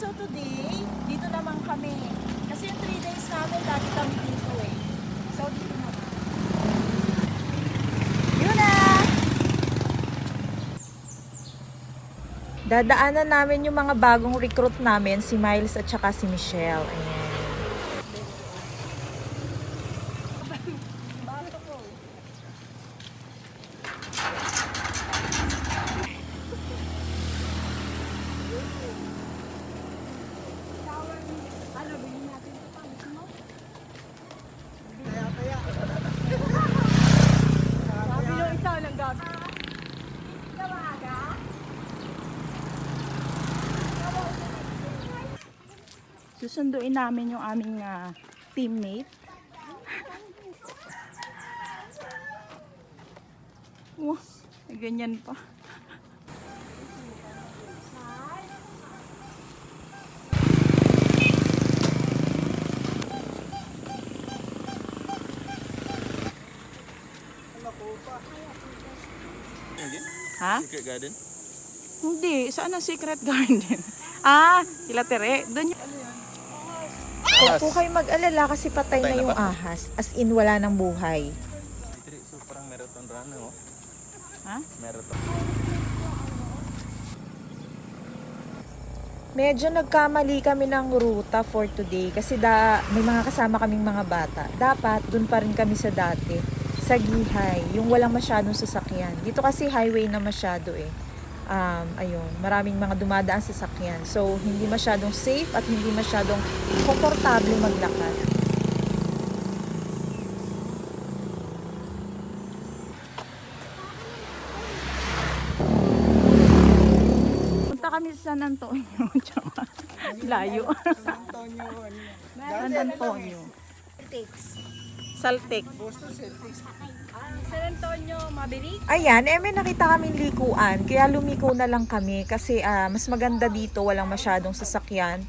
so today, dito naman kami. Kasi yung 3 days namin, lagi kami dito eh. So dito naman. Yun na! Dadaanan namin yung mga bagong recruit namin, si Miles at saka si Michelle. Ayan. Susunduin namin yung aming teammate. Wow, ganyan pa. Ha? Secret Garden? Hindi, saan ang Secret Garden? Kila Tere. Doon yung... Huwag po kayo mag-alala kasi patay na yung ahas. As in, wala nang buhay. So parang marathon run, no? Ha? Marathon. Medyo nagkamali kami ng ruta for today kasi may mga kasama kaming mga bata. Dapat dun pa rin kami sa dati, sa Gihay, yung walang masyadong sasakyan. Dito kasi highway na masyado eh. Ayun, maraming mga dumadaan sa sasakyan. So, hindi masyadong safe at hindi masyadong komportable maglakad. Punta kami sa San Antonio. Layo. San Antonio. Saltik. San Antonio, Maverick. Ayan, may nakita kaming likuan, kaya lumiko na lang kami kasi mas maganda dito, walang masyadong sasakyan.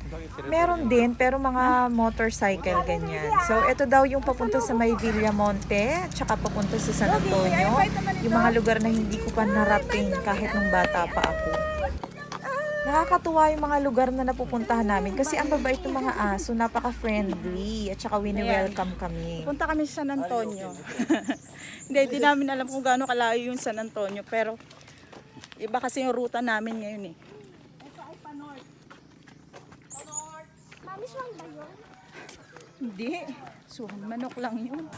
Meron din, pero mga motorcycle ganyan. So, ito daw yung papunta sa may Villamonte, tsaka papunta sa San Antonio. Yung mga lugar na hindi ko pa narating kahit nung bata pa ako. Nakakatuwa yung mga lugar na napupuntahan namin kasi ang babait ng mga aso, napaka-friendly at saka wini-welcome kami. Punta kami sa San Antonio. Hindi namin alam kung gaano kalayo yung San Antonio, pero iba kasi yung ruta namin ngayon eh. Ito ay pa-north. Pa-north. Mami, swang ba yun? Hindi. Swang, manok lang yun.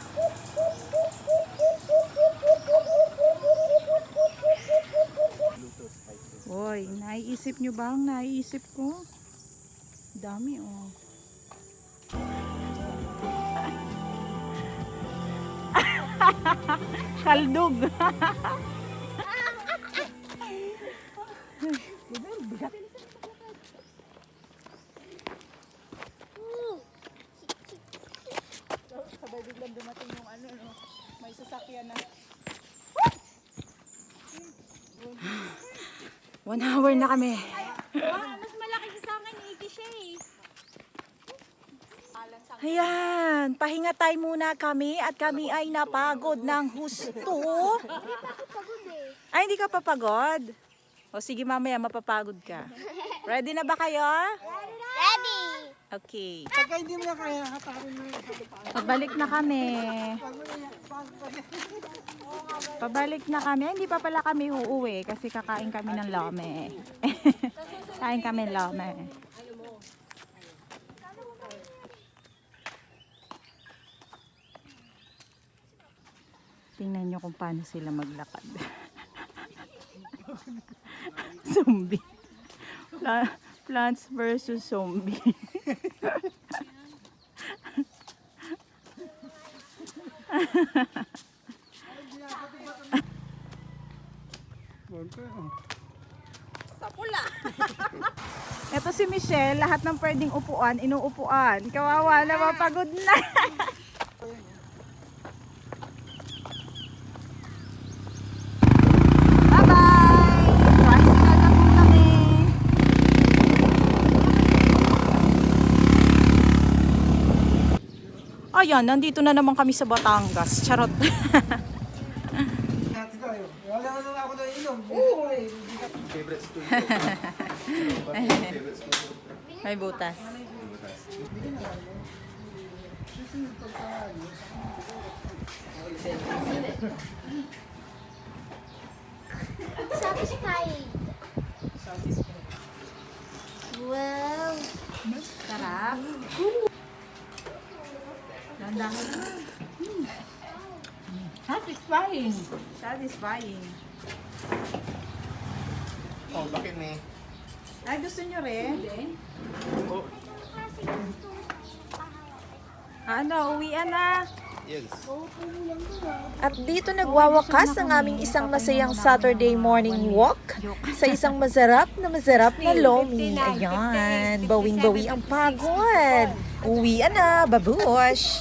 Hoy, naiisip nyo ba ang naiisip ko? Dami oh. Kaldog. Sabay biglang dumating yung ano, no? May sasakyan na. 1 hour na kami. Mas malaki sa akin, 80 siya eh. Ayan, pahinga tayo muna kami at kami ay napagod ng husto. Ay, hindi ka papagod? O sige, mamaya mapapagod ka. Ready na ba kayo? Ready! Okay. Pagka hindi mo na kaya, hatarin mo yung Pabalik na kami. Pabalik na kami. Hindi pa pala kami uuwi kasi kakain kami ng lome. Kain kami ng lome. Tingnan nyo kung paano sila maglakad. Zombie. Plants versus zombie. Sa pula. Ito si Michelle, lahat ng pwedeng upuan, inuupuan. Kawawa na, mapagod na. Ayan, nandito na naman kami sa Batangas. Charot. Dati tayo. Wala ka nung ako na inom. Oo. Favorite school ko. Favorite school ko. May butas. Satisfied. Wow. Sarap. Satisfying. Satisfying. Oh, bakit ni? Ay, gusto nyo rin? Oh, Ano, uwian na. yes. At dito nagwawakas ang aming isang masayang Saturday morning walk sa isang masarap na lomi. Ayan, bawing-bawi ang pagod. Uwian na, babush!